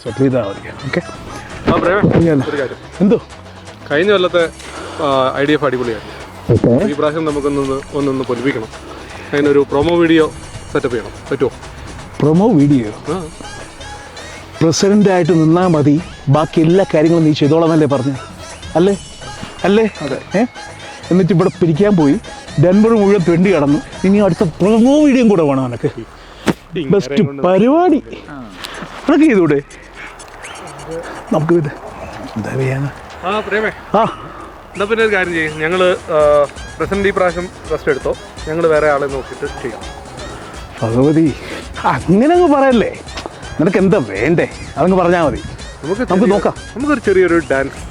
സെറ്റിൽ ചെയ്താൽ മതി. ഓക്കെ, എന്തോ കഴിഞ്ഞ കൊല്ലത്തെ IDF അടിപൊളിയായിരുന്നു. ഈ പ്രാവശ്യം നമുക്കൊന്ന് പൊലിപ്പിക്കണം. അതിനൊരു പ്രൊമോ വീഡിയോ സെറ്റപ്പ് ചെയ്യണം. പറ്റുമോ? Promo video? പ്രസിഡൻ്റായിട്ട് നിന്നാൽ മതി, ബാക്കി എല്ലാ കാര്യങ്ങളും നീ ചെയ്തോളാന്നല്ലേ പറഞ്ഞു? അല്ലേ? എന്നിട്ട് ഇവിടെ പിരിക്കാൻ പോയി, ഡെൻവർ മുഴുവൻ തെണ്ടി കടന്നു. ഇനി അടുത്ത പ്രൊമോ വീഡിയോ കൂടെ വേണം എനിക്ക്. ബെസ്റ്റ് പരിപാടി അതൊക്കെ ചെയ്തൂടെ? നമുക്ക് എന്താ ചെയ്യാനാ? എന്നാ പിന്നെ ഒരു കാര്യം ചെയ്യും, ഞങ്ങൾ പ്രസിഡന്റ് ഈ പ്രാവശ്യം റെസ്റ്റ് എടുത്തോ, ഞങ്ങൾ വേറെ ആളെ നോക്കിയിട്ട് ചെയ്യാം. ഭഗവതി, അങ്ങനെ അങ്ങ് പറയല്ലേ. നിനക്ക് എന്താ വേണ്ടേ അതങ്ങ് പറഞ്ഞാൽ മതി. നമുക്ക് നോക്കാം. നമുക്കൊരു ചെറിയൊരു ഡാൻസ്